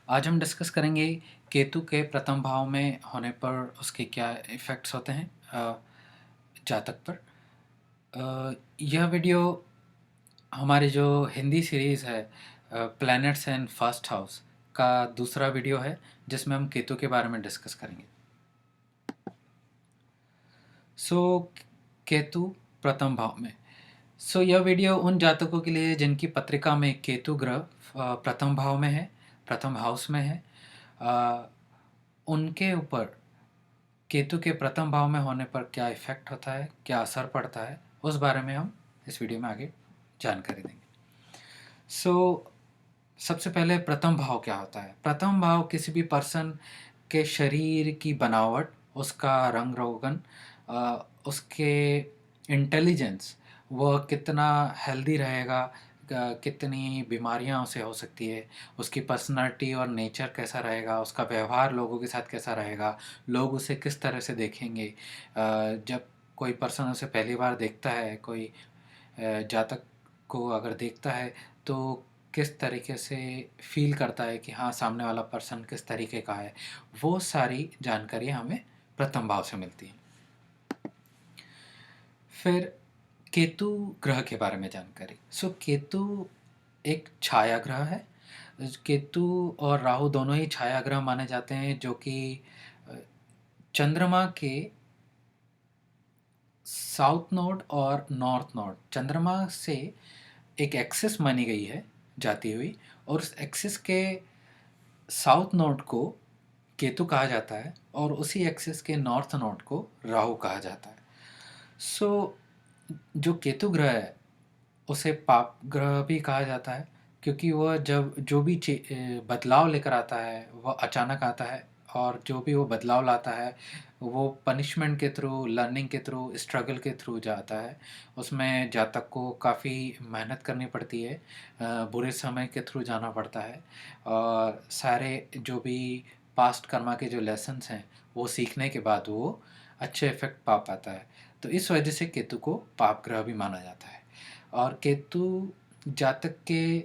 आज हम डिस्कस करेंगे केतु के प्रथम भाव में होने पर उसके क्या इफ़ेक्ट्स होते हैं जातक पर। यह वीडियो हमारी जो हिंदी सीरीज़ है प्लैनेट्स एंड फर्स्ट हाउस का दूसरा वीडियो है जिसमें हम केतु के बारे में डिस्कस करेंगे। केतु प्रथम भाव में। यह वीडियो उन जातकों के लिए जिनकी पत्रिका में केतु ग्रह प्रथम भाव में है, प्रथम हाउस में है। उनके ऊपर केतु के प्रथम भाव में होने पर क्या इफ़ेक्ट होता है, क्या असर पड़ता है, उस बारे में हम इस वीडियो में आगे जानकारी देंगे। सबसे पहले प्रथम भाव क्या होता है? प्रथम भाव किसी भी पर्सन के शरीर की बनावट, उसका रंग रोगन, उसके इंटेलिजेंस, वह कितना हेल्दी रहेगा, कितनी बीमारियां उसे हो सकती है, उसकी पर्सनालिटी और नेचर कैसा रहेगा, उसका व्यवहार लोगों के साथ कैसा रहेगा, लोग उसे किस तरह से देखेंगे। जब कोई पर्सन उसे पहली बार देखता है, कोई जातक को अगर देखता है तो किस तरीके से फील करता है कि हाँ, सामने वाला पर्सन किस तरीके का है, वो सारी जानकारी हमें प्रथम भाव से मिलती है। फिर केतु ग्रह के बारे में जानकारी। केतु एक छाया ग्रह है। केतु और राहु दोनों ही छाया ग्रह माने जाते हैं, जो कि चंद्रमा के साउथ नोड और नॉर्थ नोड, चंद्रमा से एक एक्सिस मानी गई है जाती हुई, और उस एक्सिस के साउथ नोड को केतु कहा जाता है और उसी एक्सिस के नॉर्थ नोड को राहु कहा जाता है। जो केतु ग्रह है उसे पाप ग्रह भी कहा जाता है, क्योंकि वह जब जो भी बदलाव लेकर आता है वह अचानक आता है, और जो भी वो बदलाव लाता है वो पनिशमेंट के थ्रू, लर्निंग के थ्रू, स्ट्रगल के थ्रू जाता है। उसमें जातक को काफ़ी मेहनत करनी पड़ती है, बुरे समय के थ्रू जाना पड़ता है, और सारे जो भी पास्ट कर्मा के जो लेसन्स हैं वो सीखने के बाद वो अच्छे इफ़ेक्ट पा पाता है। तो इस वजह से केतु को पाप ग्रह भी माना जाता है। और केतु जातक के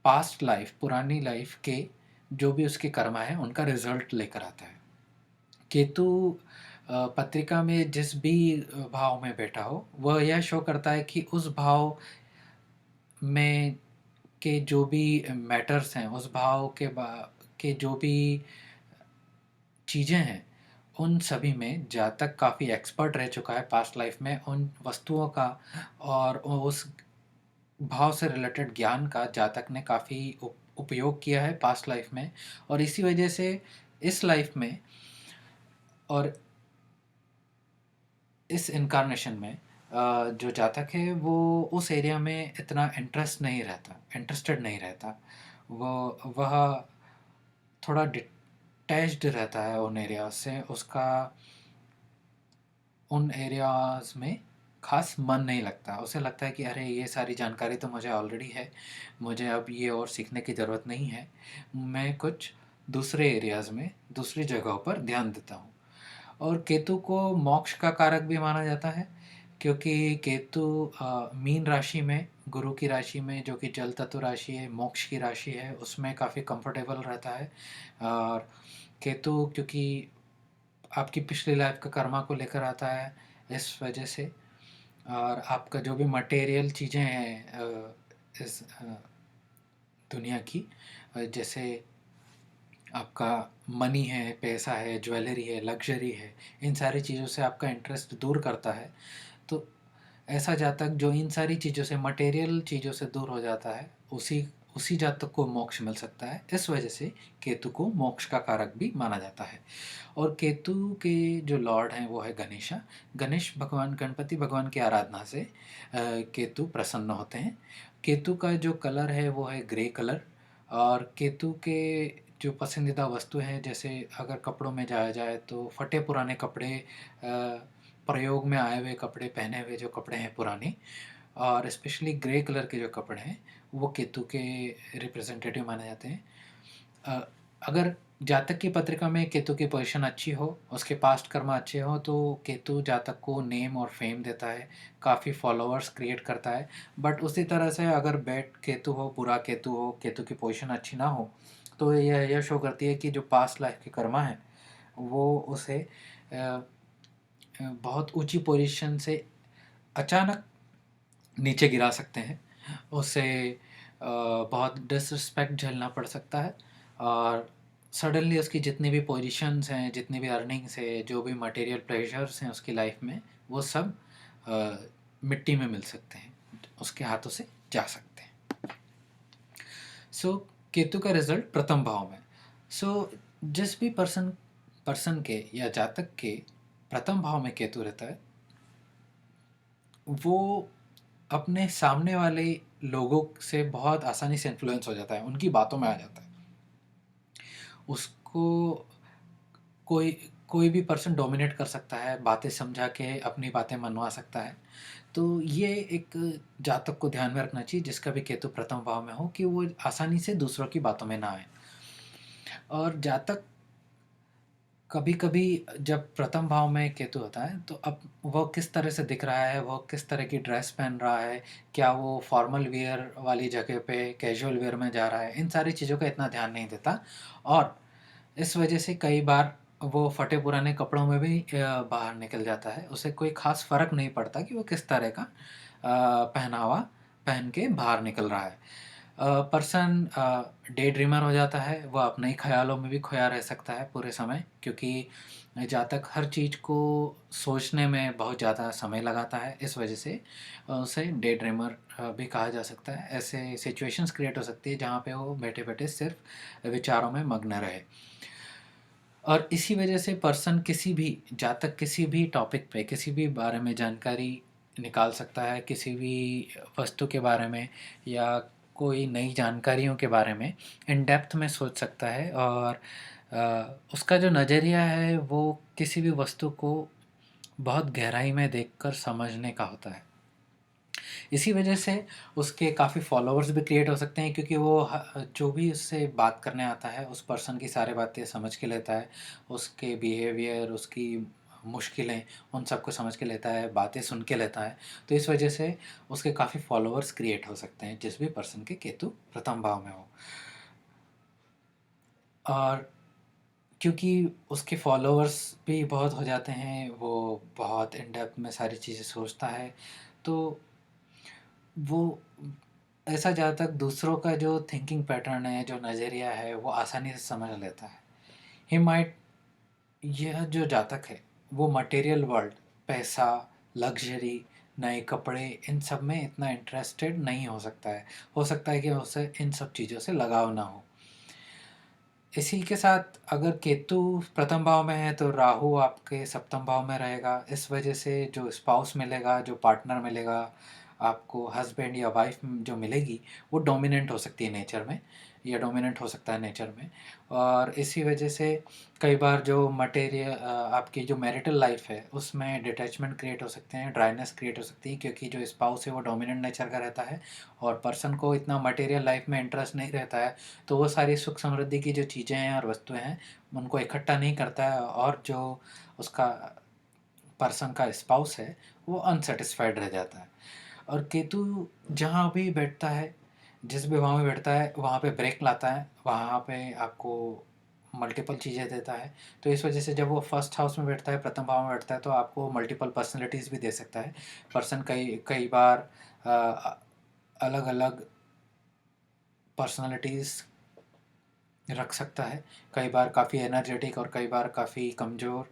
पास्ट लाइफ, पुरानी लाइफ के जो भी उसके कर्मा है उनका रिजल्ट लेकर आता है। केतु पत्रिका में जिस भी भाव में बैठा हो, वह यह शो करता है कि उस भाव में के जो भी मैटर्स हैं, उस भाव के जो भी चीज़ें हैं, उन सभी में जातक काफ़ी एक्सपर्ट रह चुका है पास्ट लाइफ में, उन वस्तुओं का और उस भाव से रिलेटेड ज्ञान का जातक ने काफ़ी उपयोग किया है पास्ट लाइफ में, और इसी वजह से इस लाइफ में और इस इनकारनेशन में जो जातक है वो उस एरिया में इतना इंटरेस्टेड नहीं रहता। वह थोड़ा डिटैच्ड रहता है उन एरियाज से, उसका उन एरियाज में ख़ास मन नहीं लगता। उसे लगता है कि अरे, ये सारी जानकारी तो मुझे ऑलरेडी है, मुझे अब ये और सीखने की ज़रूरत नहीं है, मैं कुछ दूसरे एरियाज़ में, दूसरी जगहों पर ध्यान देता हूँ। और केतु को मोक्ष का कारक भी माना जाता है, क्योंकि केतु मीन राशि में, गुरु की राशि में, जो कि जल तत्व राशि है, मोक्ष की राशि है, उसमें काफ़ी कंफर्टेबल रहता है। और केतु क्योंकि आपकी पिछली लाइफ का कर्मा को लेकर आता है, इस वजह से, और आपका जो भी मटेरियल चीज़ें हैं इस दुनिया की, जैसे आपका मनी है, पैसा है, ज्वेलरी है, लग्जरी है, इन सारी चीज़ों से आपका इंटरेस्ट दूर करता है। तो ऐसा जातक जो इन सारी चीज़ों से, मटेरियल चीज़ों से दूर हो जाता है, उसी उसी जातक को मोक्ष मिल सकता है। इस वजह से केतु को मोक्ष का कारक भी माना जाता है। और केतु के जो लॉर्ड हैं वो है गणेशा। गणेश भगवान, गणपति भगवान की आराधना से केतु प्रसन्न होते हैं। केतु का जो कलर है वो है ग्रे कलर। और केतु के जो पसंदीदा वस्तु हैं, जैसे अगर कपड़ों में जाया जाए तो फटे पुराने कपड़े, प्रयोग में आए हुए कपड़े, पहने हुए जो कपड़े हैं पुराने, और स्पेशली ग्रे कलर के जो कपड़े हैं वो केतु के रिप्रेजेंटेटिव माने जाते हैं। अगर जातक की पत्रिका में केतु की पोजीशन अच्छी हो, उसके पास्ट कर्मा अच्छे हों, तो केतु जातक को नेम और फेम देता है, काफ़ी फॉलोअर्स क्रिएट करता है। बट उसी तरह से अगर बैड केतु हो, बुरा केतु हो, केतु की पोजीशन अच्छी ना हो, तो यह शो करती है कि जो पास्ट लाइफ के कर्मा हैं, वो उसे बहुत ऊंची पोजीशन से अचानक नीचे गिरा सकते हैं। उसे बहुत डिसरिस्पेक्ट झेलना पड़ सकता है, और सडनली उसकी जितनी भी पोजीशंस हैं, जितनी भी अर्निंग्स है, जो भी मटेरियल प्लेजर्स हैं उसकी लाइफ में, वो सब मिट्टी में मिल सकते हैं, उसके हाथों से जा सकते हैं। सो केतु का रिजल्ट प्रथम भाव में। सो जिस भी पर्सन के या जातक के प्रथम भाव में केतु रहता है, वो अपने सामने वाले लोगों से बहुत आसानी से इन्फ्लुएंस हो जाता है, उनकी बातों में आ जाता है। उसको कोई कोई भी पर्सन डोमिनेट कर सकता है, बातें समझा के अपनी बातें मनवा सकता है। तो ये एक जातक को ध्यान में रखना चाहिए जिसका भी केतु प्रथम भाव में हो, कि वो आसानी से दूसरों की बातों में ना आए। और जातक कभी-कभी जब प्रथम भाव में केतु होता है, तो अब वो किस तरह से दिख रहा है, वो किस तरह की ड्रेस पहन रहा है, क्या वो फॉर्मल वियर वाली जगह पे कैजुअल वियर में जा रहा है, इन सारी चीज़ों का इतना ध्यान नहीं देता। और इस वजह से कई बार वो फटे पुराने कपड़ों में भी बाहर निकल जाता है। उसे कोई ख़ास फ़र्क नहीं पड़ता कि वो किस तरह का पहनावा पहन के बाहर निकल रहा है। पर्सन डे ड्रीमर हो जाता है, वह अपने ही ख़्यालों में भी खोया रह सकता है पूरे समय, क्योंकि जहाँ तक हर चीज़ को सोचने में बहुत ज़्यादा समय लगाता है, इस वजह से उसे डे ड्रीमर भी कहा जा सकता है। ऐसे सिचुएशंस क्रिएट हो सकती है जहाँ पे वो बैठे-बैठे सिर्फ़ विचारों में मग्न रहे। और इसी वजह से पर्सन किसी भी जातक किसी भी टॉपिक पे, किसी भी बारे में जानकारी निकाल सकता है, किसी भी वस्तु के बारे में या कोई नई जानकारियों के बारे में इन डेप्थ में सोच सकता है। और उसका जो नज़रिया है वो किसी भी वस्तु को बहुत गहराई में देखकर समझने का होता है। इसी वजह से उसके काफ़ी फॉलोअर्स भी क्रिएट हो सकते हैं, क्योंकि वो जो भी उससे बात करने आता है उस पर्सन की सारी बातें समझ के लेता है, उसके बिहेवियर, उसकी मुश्किलें, उन सबको समझ के लेता है, बातें सुन के लेता है। तो इस वजह से उसके काफ़ी फॉलोअर्स क्रिएट हो सकते हैं जिस भी पर्सन के केतु प्रथम भाव में हो। और क्योंकि उसके फॉलोअर्स भी बहुत हो जाते हैं, वो बहुत इन डेप्थ में सारी चीज़ें सोचता है, तो वो ऐसा ज़्यादा तक दूसरों का जो थिंकिंग पैटर्न है, जो नज़रिया है, वो आसानी से समझ लेता है। ही माइट यह जो जातक है, वो मटेरियल वर्ल्ड, पैसा, लग्ज़री, नए कपड़े, इन सब में इतना इंटरेस्टेड नहीं हो सकता है। हो सकता है कि उसे इन सब चीज़ों से लगाव ना हो। इसी के साथ अगर केतु प्रथम भाव में है तो राहु आपके सप्तम भाव में रहेगा। इस वजह से जो स्पाउस मिलेगा, जो पार्टनर मिलेगा, आपको हस्बैंड या वाइफ जो मिलेगी, वो डोमिनेंट हो सकती है नेचर में, या डोमिनेंट हो सकता है नेचर में। और इसी वजह से कई बार जो आपकी जो मैरिटल लाइफ है उसमें डिटैचमेंट क्रिएट हो सकते हैं, ड्राइनेस क्रिएट हो सकती है, क्योंकि जो स्पाउस है वो डोमिनेंट नेचर का रहता है और पर्सन को इतना मटेरियल लाइफ में इंटरेस्ट नहीं रहता है। तो वो सारी सुख समृद्धि की जो चीज़ें हैं और वस्तुएं हैं उनको इकट्ठा नहीं करता है, और जो उसका पर्सन का स्पाउस है वो अनसेटिस्फाइड रह जाता है। और केतु जहाँ भी बैठता है, जिस भी भाव में बैठता है, वहाँ पे ब्रेक लाता है, वहाँ पे आपको मल्टीपल चीज़ें देता है। तो इस वजह से जब वो फर्स्ट हाउस में बैठता है, प्रथम भाव में बैठता है, तो आपको मल्टीपल पर्सनैलिटीज़ भी दे सकता है। पर्सन कई कई बार अलग अलग पर्सनैलिटीज़ रख सकता है। कई बार काफ़ी एनर्जेटिक और कई बार काफ़ी कमज़ोर,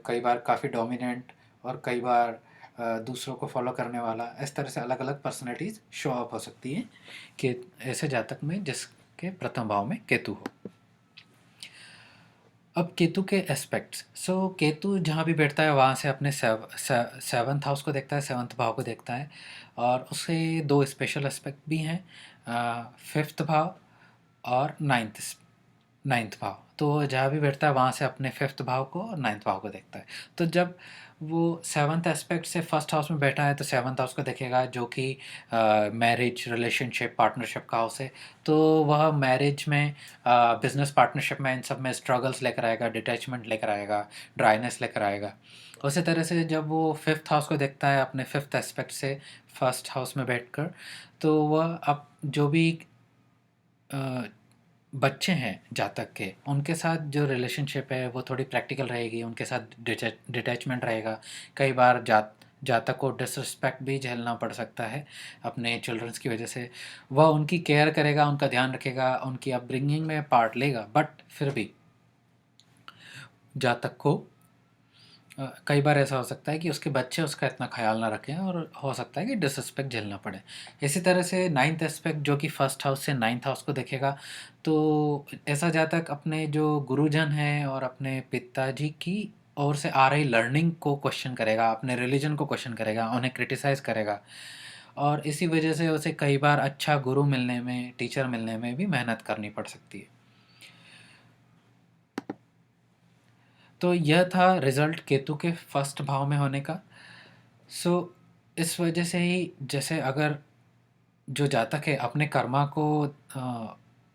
कई बार काफ़ी डोमिनेंट और कई बार दूसरों को फॉलो करने वाला। इस तरह से अलग अलग पर्सनैलिटीज़ शो अप हो सकती हैं कि ऐसे जातक में जिसके प्रथम भाव में केतु हो। अब केतु के एस्पेक्ट्स। केतु जहाँ भी बैठता है वहाँ से अपने सेवन्थ हाउस को देखता है, सेवन्थ भाव को देखता है, और उससे दो स्पेशल एस्पेक्ट भी हैं, फिफ्थ भाव और नाइन्थ 9th भाव, तो जहाँ भी बैठता है वहाँ से अपने 5th भाव को और 9th भाव को देखता है। तो जब वो 7th एस्पेक्ट से फर्स्ट हाउस में बैठा है तो 7th हाउस को देखेगा, जो कि मैरिज, रिलेशनशिप, पार्टनरशिप का हाउस है। तो वह मैरिज में, बिजनेस पार्टनरशिप में, इन सब में स्ट्रगल्स लेकर आएगा, डिटैचमेंट लेकर आएगा, ड्राइनेस लेकर आएगा। उसी तरह से जब वो 5th हाउस को देखता है अपने 5th एस्पेक्ट से फर्स्ट हाउस में बैठकर, तो वह अब जो भी अ, बच्चे हैं जातक के, उनके साथ जो रिलेशनशिप है वो थोड़ी प्रैक्टिकल रहेगी, उनके साथ डिटैचमेंट रहेगा। कई बार जातक को डिसरिस्पेक्ट भी झेलना पड़ सकता है अपने चिल्ड्रंस की वजह से। वह उनकी केयर करेगा, उनका ध्यान रखेगा, उनकी अपब्रिंगिंग में पार्ट लेगा, बट फिर भी जातक को कई बार ऐसा हो सकता है कि उसके बच्चे उसका इतना ख़्याल ना रखें और हो सकता है कि डिसरिस्पेक्ट झेलना पड़े। इसी तरह से 9th एस्पेक्ट जो कि फर्स्ट हाउस से 9th हाउस को देखेगा, तो ऐसा जातक अपने जो गुरुजन हैं और अपने पिताजी की ओर से आ रही लर्निंग को क्वेश्चन करेगा, अपने रिलीजन को क्वेश्चन करेगा, उन्हें क्रिटिसाइज़ करेगा, और इसी वजह से उसे कई बार अच्छा गुरु मिलने में, टीचर मिलने में भी मेहनत करनी पड़ सकती है। तो यह था रिज़ल्ट केतु के फर्स्ट भाव में होने का। सो इस वजह से ही, जैसे अगर जो जातक है अपने कर्मा को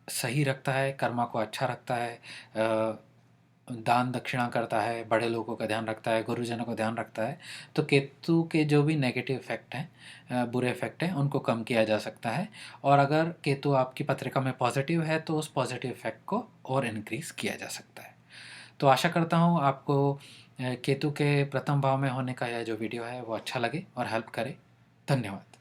सही रखता है, कर्मा को अच्छा रखता है, दान दक्षिणा करता है, बड़े लोगों का ध्यान रखता है, गुरुजनों का ध्यान रखता है, तो केतु के जो भी नेगेटिव इफ़ेक्ट हैं, बुरे इफ़ेक्ट हैं, उनको कम किया जा सकता है। और अगर केतु आपकी पत्रिका में पॉजिटिव है तो उस पॉजिटिव इफ़ेक्ट को और इनक्रीज़ किया जा सकता है। तो आशा करता हूँ आपको केतु के प्रथम भाव में होने का यह जो वीडियो है वो अच्छा लगे और हेल्प करे। धन्यवाद।